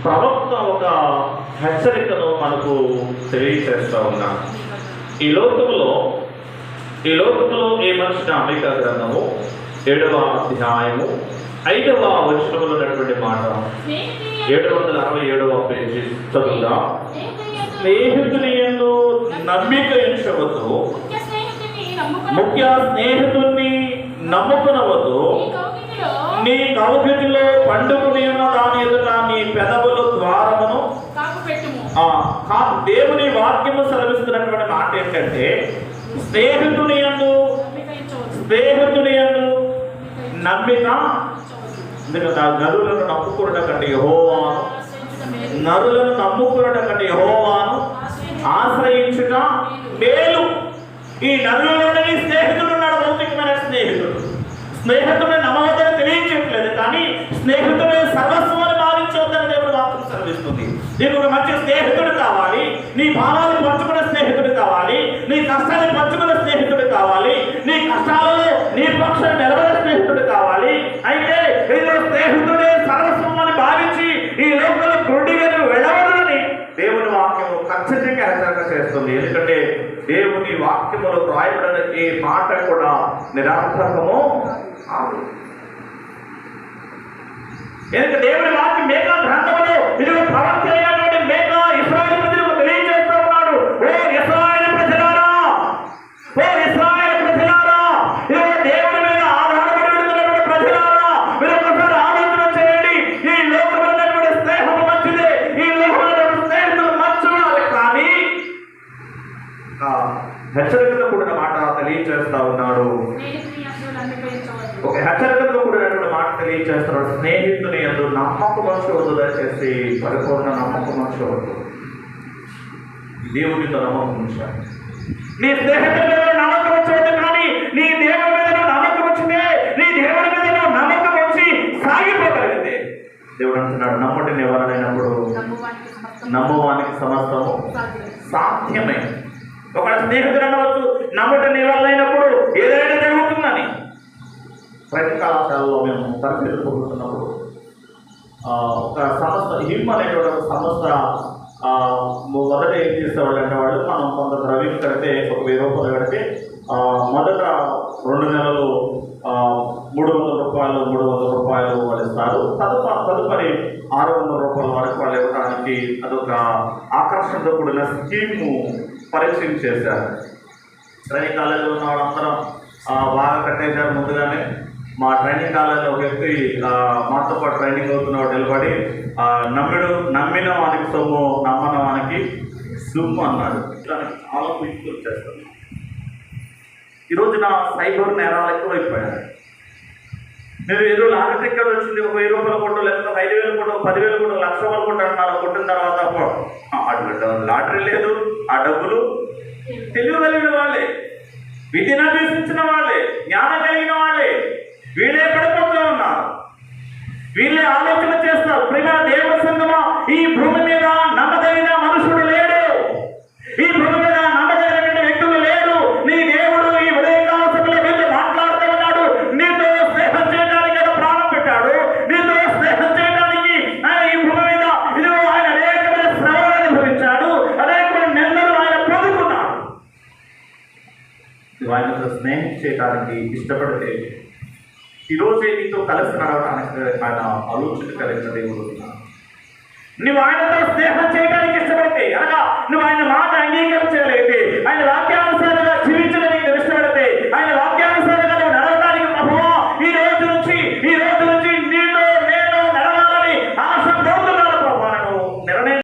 ప్రవక్త ఒక హెచ్చరికను మనకు తెలియచేస్తూ ఉన్నాడు. ఈ లోకంలో ఏ మనిషిని అమెరికా గ్రంథము 7వ అధ్యాయము 5వ వచనంలో ఉన్నటువంటి మాట 767వ పేజీ చదువుదా. స్నేహితుని యందు నమ్మిక ఉంచవద్దు, ముఖ్య స్నేహితుడిని నమ్ముకునవద్దు. నీ కౌగిలిలో పండుకుని ఉన్న దాని ఎదుట నీ పెదవుల ద్వారమును దేవుని వాక్యము సెలవిస్తున్నటువంటి మాట ఏంటంటే, స్నేహితుని యందు నమ్మిక. నరులను నమ్ముకున్నట కంటే యెహోవాను ఆశ్రయించుట మేలు. ఈ నరులలోనే స్నేహితుడు ఉన్నాడు, భౌతికమైన స్నేహితుడిని నమ్మవద్దని తెలియజేయట్లేదు, కానీ స్నేహితుడే సర్వస్వాన్ని భావించవద్దని దేవుడు వాక్యం సెలవిస్తుంది. నీకు ఒక మంచి స్నేహితుడు కావాలి, నీ భావాలు పంచుకునే స్నేహితుడు కావాలి, నీ కష్టాన్ని పంచుకునే స్నేహితుడు కావాలి, నీ కష్టాలలో నీ పక్షాన్ని నిలబడే స్నేహితుడు కావాలి. అయితే వీళ్ళు స్నేహితుడే సర్వస్వాన్ని భావించి ఈ లోకంలో గుడ్డిగా వెళ్ళవడని దేవుని వాక్యము ఖచ్చితంగా హెచ్చరిక చేస్తుంది. ఎందుకంటే దేవుని వాక్యములో రాయబడిన ఏ మాట కూడా నిరర్థకము కాదు. ఎందుకంటే దేవుని వాక్యం మేకా గ్రంథములో ఇది ప్రవక్త అయినటువంటి మేకా ఇశ్రాయేలు ప్రజలకు తెలియజేస్తూ ఉన్నాడు. ఓ ఇశ్రాయేలు ప్రజలారా, ఇదిగో దేవుని మీద ఆధారపడి ఉన్నటువంటి ప్రజలారా, మీరు ఒకసారి ఆలోచన చేయండి. ఈ లోకమైన స్నేహం మంచిదే, ఈ లోకమైన స్నేహితులు మంచివాళ్ళు, కానీ హెచ్చరికతో కూడిన మాట తెలియజేస్తా ఉన్నాడు. ఒక హెచ్చరికతో కూడినటువంటి మాట తెలియజేస్తున్నాడు. స్నేహితుని యందు నమ్మకం ఉంచవద్దు, దయచేసి పరిపూర్ణ నమ్మకం ఉంచవద్దు. దేవునితో నమ్మకం ఉంచాలి. నీ స్నేహితుల మీద నమ్మకం ఉంచవద్దు, కానీ నీ దేవుని మీద నమ్మకం వచ్చితే, నీ దేవుని మీద నమ్మకం వచ్చి సాగిపోగలిగితే, దేవుడు అంటున్నాడు, నమ్మటిని ఎవరైనప్పుడు నమ్మువానికి సమస్తము సాధ్యమే. ఒక స్నేహితుడు అనవచ్చు, నమ్మటం నీ వల్ల అయినప్పుడు ఏదైనా జరుగుతుందని. ప్రతి కళాశాలలో మేము తరగతులు పొందుతున్నప్పుడు ఒక సంస్థ హిమ్ అనేటువంటి ఒక సంస్థ మొదట ఏం చేసేవాళ్ళు అంటే, వాళ్ళు మనం కొంత ద్రవ్యం కడితే, ఒక 1000 రూపాయలు కడితే మొదట 2 నెలలు 300 రూపాయలు వాళ్ళు ఇస్తారు. తదుపరి 600 రూపాయల వరకు వాళ్ళు ఇవ్వడానికి అదొక ఆకర్షణతో కూడిన స్కీము పరిచయం చేశారు. ట్రైనింగ్ కాలేజీలో ఉన్న వాళ్ళందరం బాగా కట్టేశారు. ముందుగానే మా ట్రైనింగ్ కాలేజీలో ఒక వ్యక్తి మాతో పాటు ట్రైనింగ్ అవుతున్నవాడు నిలబడి, నమ్మిన వానికి సొమ్ము, నమ్మన వానికి సుమ్ము అన్నాడు. దానికి చాలా క్విక్ వచ్చేస్తాను. ఈరోజున సైబర్ నేరాలు ఎక్కువైపోయాయి. మీరు ఏదో లాటరీ టికెట్ వచ్చింది, ఒక 1000 రూపాయలు కొట్టు, లేకపోతే 5000 కొట్టు, 10,000 కొట్టు, 1,00,000 రూపాయలు కొట్టు అంటున్నారు. కొట్టిన తర్వాత లాటరీ లేదు, ఆ డబ్బులు తెలియగలిగిన వాళ్ళే, విధిని అభ్యసించిన వాళ్ళే, జ్ఞానం కలిగిన వాళ్ళే, వీళ్ళే పడిపోతూ ఉన్నారు. వీళ్ళే ఆలోచన చేస్తారు. ప్రియ దేవుని సంగమా, ఈ భూమి మీద నమ్మదగిన మనుషుడు లేడు, ఈ భూమి మీద నమ్మదగిన వ్యక్తులు లేడు. నీ దేవుడు ఈ ఉదయకాల సమయంలో వెళ్ళి మాట్లాడుతూ ఉన్నాడు. నీతో స్నేహం చేయడానికి ఆయన ప్రాణం పెట్టాడు. నీతో స్నేహం చేయడానికి ఈ భూమి మీద ఇదిగో ఆయన అనేకమైన శ్రమలు అనుభవించాడు, అనేకమైన నిందలు ఆయన పొందుకున్నాడు. ఆయనతో స్నేహం చేయడానికి ఇష్టపడితే ఈరోజే నీతో కలిసి నడవడానికి ఆయన ఆలోచన కలిగిన దేవుడు. నువ్వు ఆయనతో